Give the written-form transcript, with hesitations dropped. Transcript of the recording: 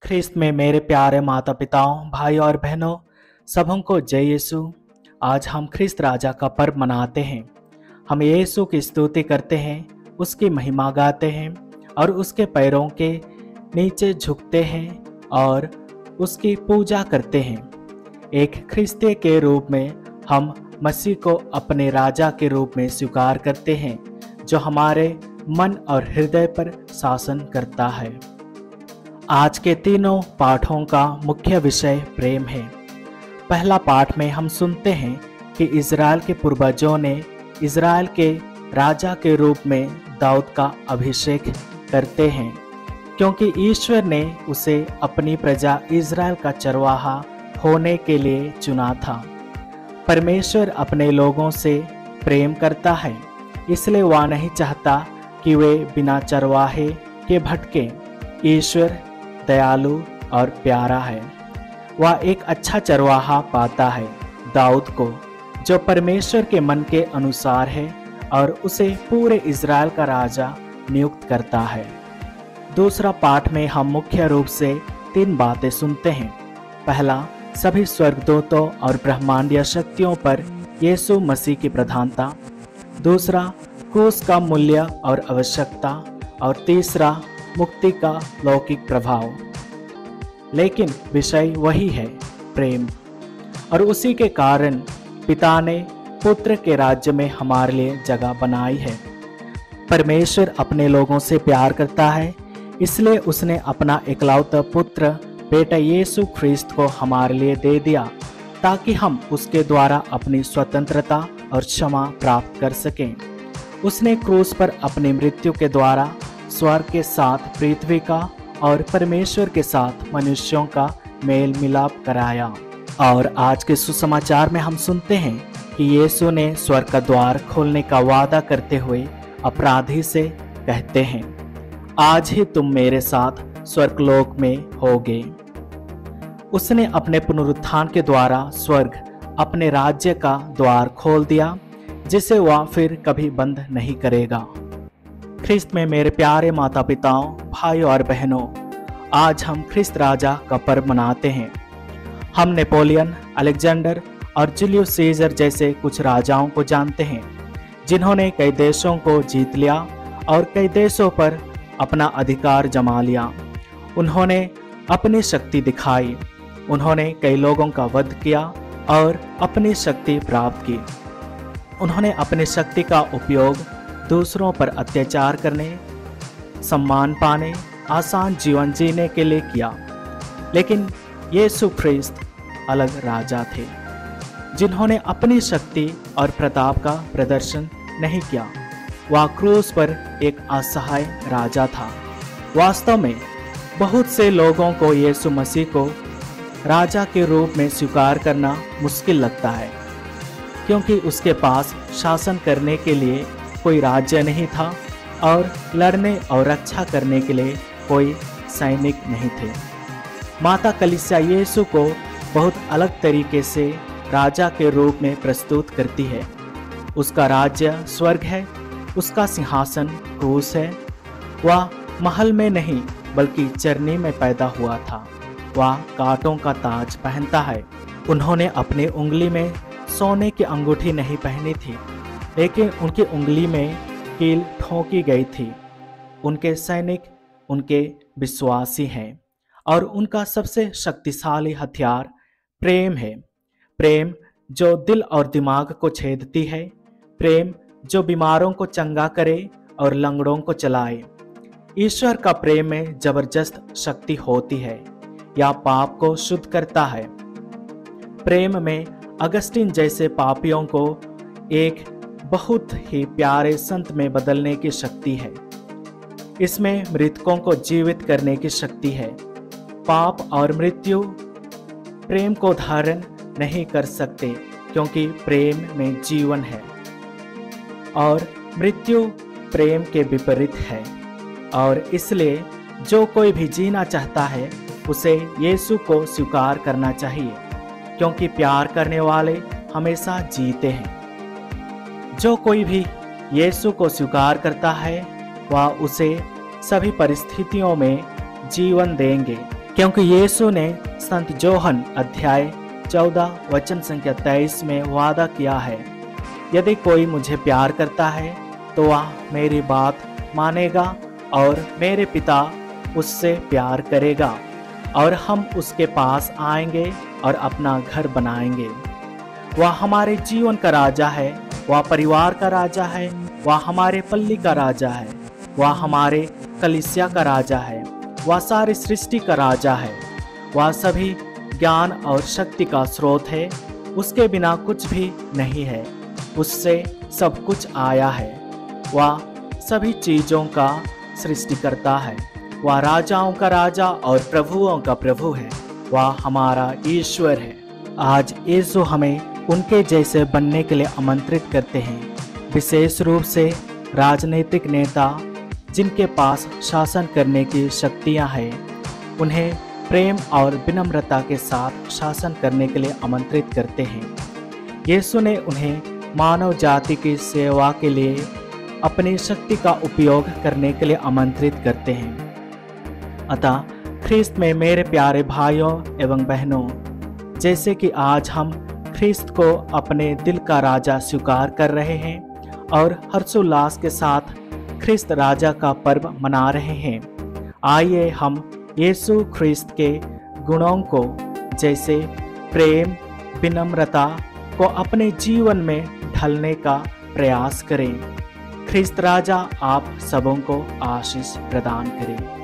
ख्रिस्त में मेरे प्यारे माता पिताओं, भाई और बहनों, सबों को जय यीशु। आज हम ख्रिस्त राजा का पर्व मनाते हैं। हम यीशु की स्तुति करते हैं, उसकी महिमा गाते हैं और उसके पैरों के नीचे झुकते हैं और उसकी पूजा करते हैं। एक ख्रिस्ती के रूप में हम मसीह को अपने राजा के रूप में स्वीकार करते हैं, जो हमारे मन और हृदय पर शासन करता है। आज के तीनों पाठों का मुख्य विषय प्रेम है। पहला पाठ में हम सुनते हैं कि इज़राइल के पूर्वजों ने इज़राइल के राजा के रूप में दाऊद का अभिषेक करते हैं, क्योंकि ईश्वर ने उसे अपनी प्रजा इज़राइल का चरवाहा होने के लिए चुना था। परमेश्वर अपने लोगों से प्रेम करता है, इसलिए वह नहीं चाहता कि वे बिना चरवाहे के भटके। ईश्वर दयालु और प्यारा है। वह एक अच्छा चरवाहा पाता है दाऊद को, जो परमेश्वर के मन के अनुसार है और उसे पूरे इज़राइल का राजा नियुक्त करता है। दूसरा पाठ में हम मुख्य रूप से 3 बातें सुनते हैं। पहला, सभी स्वर्गदूतों और ब्रह्मांडीय शक्तियों पर यीशु मसीह की प्रधानता। दूसरा, क्रूस का मूल्य और आवश्यकता। और तीसरा, मुक्ति का लौकिक प्रभाव। लेकिन विषय वही है, प्रेम। और उसी के कारण पिता ने पुत्र के राज्य में हमारे लिए जगह बनाई है। परमेश्वर अपने लोगों से प्यार करता है, इसलिए उसने अपना इकलौता पुत्र बेटा यीशु ख्रिस्त को हमारे लिए दे दिया, ताकि हम उसके द्वारा अपनी स्वतंत्रता और क्षमा प्राप्त कर सकें। उसने क्रूस पर अपनी मृत्यु के द्वारा स्वर्ग के साथ पृथ्वी का और परमेश्वर के साथ मनुष्यों का मेल मिलाप कराया। और आज के सुसमाचार में हम सुनते हैं कि यीशु ने स्वर्ग का द्वार खोलने का वादा करते हुए अपराधी से कहते हैं, आज ही तुम मेरे साथ स्वर्गलोक में होगे। उसने अपने पुनरुत्थान के द्वारा स्वर्ग अपने राज्य का द्वार खोल दिया, जिसे वह फिर कभी बंद नहीं करेगा। ख्रिस्त में मेरे प्यारे माता पिताओं, भाई और बहनों, आज हम ख्रिस्त राजा का पर्व मनाते हैं। हम नेपोलियन, अलेक्जेंडर और जूलियस सीजर जैसे कुछ राजाओं को जानते हैं, जिन्होंने कई देशों को जीत लिया और कई देशों पर अपना अधिकार जमा लिया। उन्होंने अपनी शक्ति दिखाई, उन्होंने कई लोगों का वध किया और अपनी शक्ति प्राप्त की। उन्होंने अपनी शक्ति का उपयोग दूसरों पर अत्याचार करने, सम्मान पाने, आसान जीवन जीने के लिए किया। लेकिन यीशु ख्रिस्त अलग राजा थे, जिन्होंने अपनी शक्ति और प्रताप का प्रदर्शन नहीं किया। वह क्रूस पर एक असहाय राजा था। वास्तव में बहुत से लोगों को यीशु मसीह को राजा के रूप में स्वीकार करना मुश्किल लगता है, क्योंकि उसके पास शासन करने के लिए कोई राज्य नहीं था और लड़ने और रक्षा करने के लिए कोई सैनिक नहीं थे। माता कलीसिया यीशु को बहुत अलग तरीके से राजा के रूप में प्रस्तुत करती है। उसका राज्य स्वर्ग है, उसका सिंहासन क्रूस है। वह महल में नहीं बल्कि चरनी में पैदा हुआ था। वह कांटों का ताज पहनता है। उन्होंने अपनी उंगली में सोने की अंगूठी नहीं पहनी थी, लेकिन उनकी उंगली में कील ठोंकी गई थी। उनके सैनिक उनके विश्वासी हैं और उनका सबसे शक्तिशाली हथियार प्रेम है। प्रेम जो दिल और दिमाग को छेदती है, प्रेम जो बीमारों को चंगा करे और लंगड़ों को चलाए। ईश्वर का प्रेम में जबरदस्त शक्ति होती है, या पाप को शुद्ध करता है। प्रेम में अगस्टिन जैसे पापियों को एक बहुत ही प्यारे संत में बदलने की शक्ति है। इसमें मृतकों को जीवित करने की शक्ति है। पाप और मृत्यु प्रेम को धारण नहीं कर सकते, क्योंकि प्रेम में जीवन है और मृत्यु प्रेम के विपरीत है। और इसलिए जो कोई भी जीना चाहता है, उसे यीशु को स्वीकार करना चाहिए, क्योंकि प्यार करने वाले हमेशा जीते हैं। जो कोई भी यीशु को स्वीकार करता है, वह उसे सभी परिस्थितियों में जीवन देंगे क्योंकि यीशु ने संत जोहन अध्याय 14 वचन संख्या 23 में वादा किया है, यदि कोई मुझे प्यार करता है तो वह मेरी बात मानेगा और मेरे पिता उससे प्यार करेगा और हम उसके पास आएंगे और अपना घर बनाएंगे। वह हमारे जीवन का राजा है, वह परिवार का राजा है, वह हमारे पल्ली का राजा है, वह हमारे कलीसिया का राजा है, वह सारी सृष्टि का राजा है, वह सभी ज्ञान और शक्ति का स्रोत है। उसके बिना कुछ भी नहीं है, उससे सब कुछ आया है। वह सभी चीज़ों का सृष्टिकर्ता है, वह राजाओं का राजा और प्रभुओं का प्रभु है, वह हमारा ईश्वर है। आज यीशु हमें उनके जैसे बनने के लिए आमंत्रित करते हैं, विशेष रूप से राजनीतिक नेता जिनके पास शासन करने की शक्तियां हैं, उन्हें प्रेम और विनम्रता के साथ शासन करने के लिए आमंत्रित करते हैं। यीशु ने उन्हें मानव जाति की सेवा के लिए अपनी शक्ति का उपयोग करने के लिए आमंत्रित करते हैं। अतः ख्रिस्त में मेरे प्यारे भाइयों एवं बहनों, जैसे कि आज हम ख्रिस्त को अपने दिल का राजा स्वीकार कर रहे हैं और हर्षोल्लास के साथ ख्रिस्त राजा का पर्व मना रहे हैं, आइए हम यीशु ख्रिस्त के गुणों को जैसे प्रेम, विनम्रता को अपने जीवन में ढालने का प्रयास करें। ख्रिस्त राजा आप सबों को आशीष प्रदान करें।